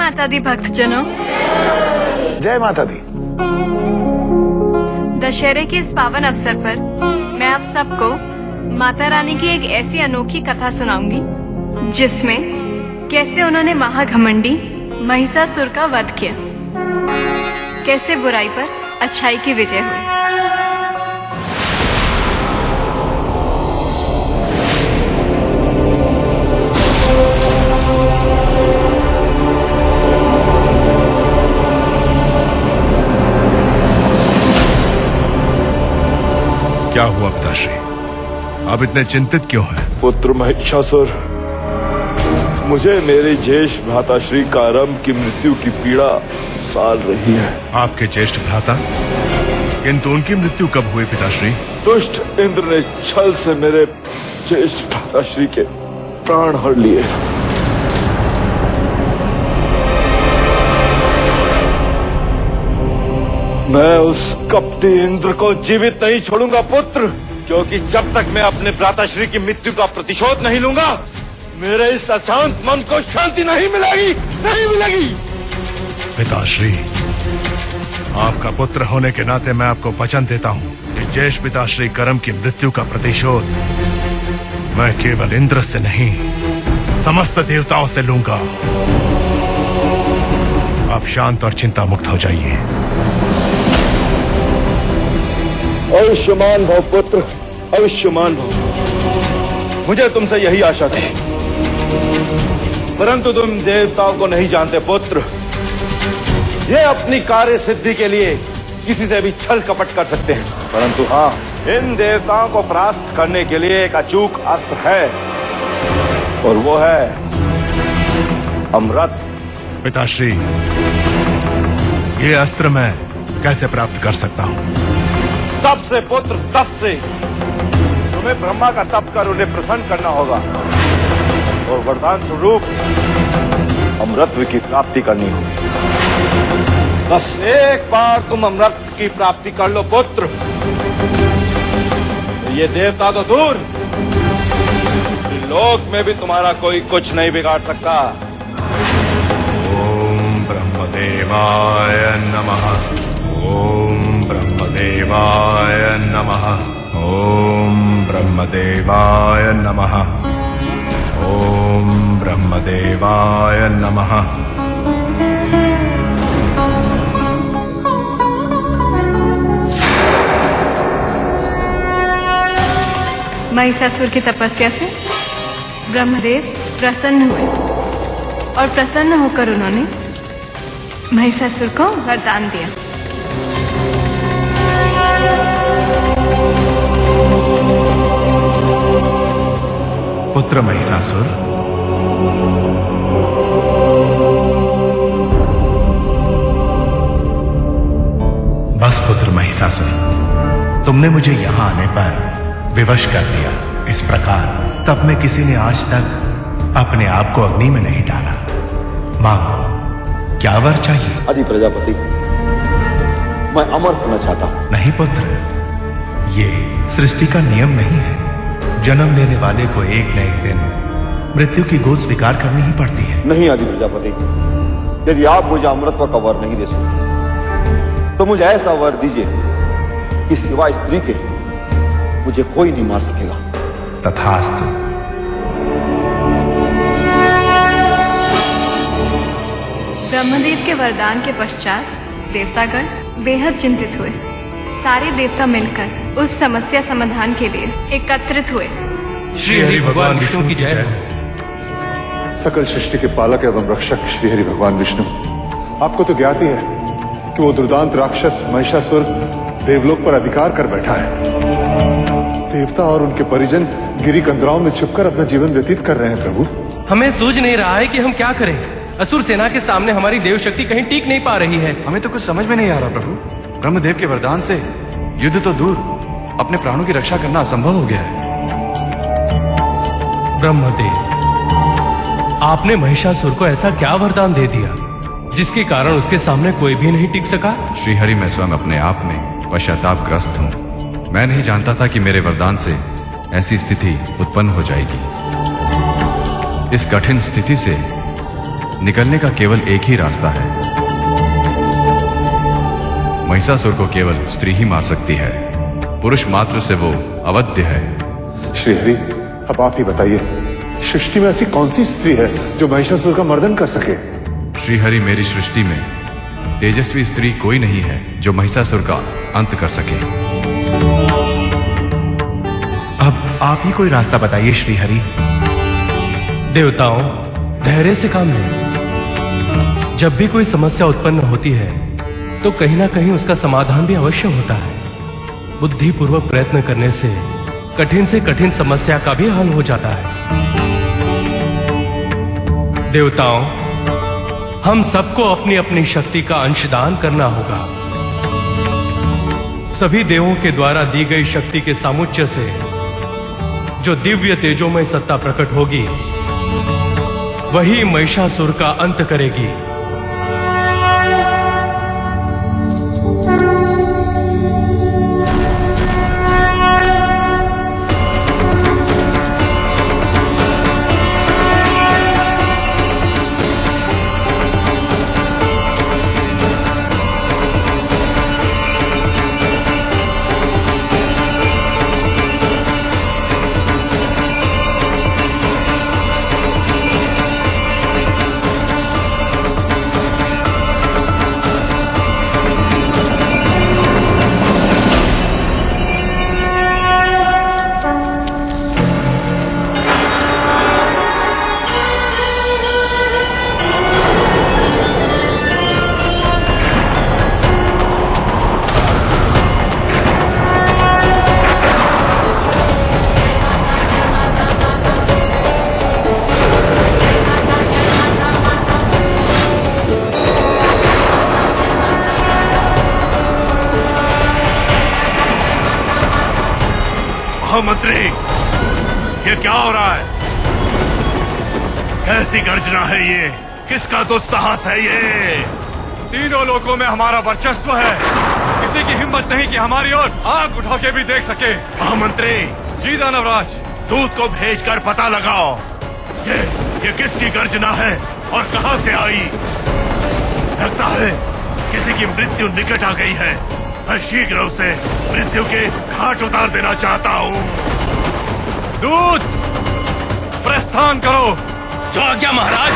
माता दी भक्तजनों, जय माता दी। दशहरे के इस पावन अवसर पर मैं आप सबको माता रानी की एक ऐसी अनोखी कथा सुनाऊंगी जिसमें कैसे उन्होंने महाघमंडी महिषासुर का वध किया, कैसे बुराई पर अच्छाई की विजय हुई। क्या हुआ पिताश्री, आप इतने चिंतित क्यों हैं? पुत्र महिषासुर, मुझे मेरे ज्येष्ठ भ्राताश्री कारम की मृत्यु की पीड़ा साल रही है। आपके ज्येष्ठ भ्राता, किंतु उनकी मृत्यु कब हुई पिताश्री? दुष्ट इंद्र ने छल से मेरे ज्येष्ठ भ्राताश्री के प्राण हर लिए। मैं उस कपटी इंद्र को जीवित नहीं छोड़ूंगा पुत्र, क्योंकि जब तक मैं अपने भ्राताश्री की मृत्यु का प्रतिशोध नहीं लूंगा, मेरे इस अशांत मन को शांति नहीं मिलेगी, नहीं मिलेगी। पिताश्री, आपका पुत्र होने के नाते मैं आपको वचन देता हूँ कि ज्येष्ठ पिताश्री करम की मृत्यु का प्रतिशोध मैं केवल इंद्र से नहीं, समस्त देवताओं से लूंगा। आप शांत और चिंता मुक्त हो जाइए। आयुष्मान भव पुत्र, आयुष्मान भव। मुझे तुमसे यही आशा थी, परंतु तुम देवताओं को नहीं जानते पुत्र। ये अपनी कार्य सिद्धि के लिए किसी से भी छल कपट कर सकते हैं, परंतु हाँ, इन देवताओं को परास्त करने के लिए एक अचूक अस्त्र है, और वो है अमृत। पिताश्री, ये अस्त्र मैं कैसे प्राप्त कर सकता हूँ? तप से पुत्र, तप से। तुम्हें ब्रह्मा का तप कर उन्हें प्रसन्न करना होगा और वरदान स्वरूप अमृत की प्राप्ति करनी होगी। बस एक बार तुम अमृत की प्राप्ति कर लो पुत्र, तो ये देवता तो दूर, लोक में भी तुम्हारा कोई कुछ नहीं बिगाड़ सकता। ओम ब्रह्मदेवाय नमः। ओम ब्रह्मदेवाय नमः। ओम ब्रह्मदेवाय नमः। ओम ब्रह्मदेवाय नमः। महिषासुर की तपस्या से ब्रह्मदेव प्रसन्न हुए और प्रसन्न होकर उन्होंने महिषासुर को वरदान दिया। पुत्र महिषासुर, बस पुत्र महिषासुर, तुमने मुझे यहां आने पर विवश कर दिया। इस प्रकार तब में किसी ने आज तक अपने आप को अग्नि में नहीं डाला। मांगो, क्या वर चाहिए? आदि प्रजापति, मैं अमर होना चाहता हूं। नहीं पुत्र, ये सृष्टि का नियम नहीं है। जन्म लेने वाले को एक न एक दिन मृत्यु की गोद स्वीकार करनी ही पड़ती है। नहीं आदि प्रजापति, यदि आप मुझे अमृतत्व का वर नहीं दे सकते, तो मुझे ऐसा वर दीजिए कि सिवाय स्त्री के मुझे कोई नहीं मार सकेगा। तथास्तु। ब्रह्मदेव के वरदान के पश्चात देवतागण बेहद चिंतित हुए। सारे देवता मिलकर उस समस्या समाधान के लिए एकत्रित हुए। श्री हरि भगवान विष्णु की जय। सकल सृष्टि के पालक एवं रक्षक श्री हरि भगवान विष्णु, आपको तो ज्ञात ही है कि वो दुर्दांत राक्षस महिषासुर देवलोक पर अधिकार कर बैठा है। देवता और उनके परिजन गिरी कंदराओं में छुपकर अपना जीवन व्यतीत कर रहे हैं। प्रभु, हमें सूझ नहीं रहा है कि हम क्या करें। असुर सेना के सामने हमारी देव शक्ति कहीं टिक नहीं पा रही है। हमें तो कुछ समझ में नहीं आ रहा प्रभु। ब्रह्मदेव के वरदान से युद्ध तो दूर, अपने प्राणों की रक्षा करना असंभव हो गया है। ब्रह्मदेव, आपने महिषासुर को ऐसा क्या वरदान दे दिया जिसके कारण उसके सामने कोई भी नहीं टिक सका? श्रीहरि, मैं स्वयं अपने आप में पश्चातापग्रस्त हूँ। मैं नहीं जानता था कि मेरे वरदान से ऐसी स्थिति उत्पन्न हो जाएगी। इस कठिन स्थिति से निकलने का केवल एक ही रास्ता है। महिषासुर को केवल स्त्री ही मार सकती है, पुरुष मात्र से वो अवध्य है। श्रीहरि, अब आप ही बताइए, सृष्टि में ऐसी कौन सी स्त्री है जो महिषासुर का मर्दन कर सके? श्रीहरि, मेरी सृष्टि में तेजस्वी स्त्री कोई नहीं है जो महिषासुर का अंत कर सके। अब आप ही कोई रास्ता बताइए श्रीहरि। देवताओं, धैर्य से काम लें। जब भी कोई समस्या उत्पन्न होती है तो कहीं ना कहीं उसका समाधान भी अवश्य होता है। बुद्धिपूर्वक प्रयत्न करने से कठिन समस्या का भी हल हो जाता है। देवताओं, हम सबको अपनी अपनी शक्ति का अंशदान करना होगा। सभी देवों के द्वारा दी गई शक्ति के सामुच्य से जो दिव्य तेजोमय सत्ता प्रकट होगी, वही महिषासुर का अंत करेगी। मंत्री, ये क्या हो रहा है? कैसी गर्जना है ये? किसका दुस्साहस है ये? तीनों लोकों में हमारा वर्चस्व है। किसी की हिम्मत नहीं कि हमारी ओर आंख उठा के भी देख सके। महामंत्री जी दानवराज, दूत को भेजकर पता लगाओ ये किसकी गर्जना है और कहां से आई। लगता है किसी की मृत्यु निकट आ गई है। मैं शीघ्र उसे मृत्यु के घाट उतार देना चाहता हूँ। दूत, प्रस्थान करो। जो आज्ञा महाराज।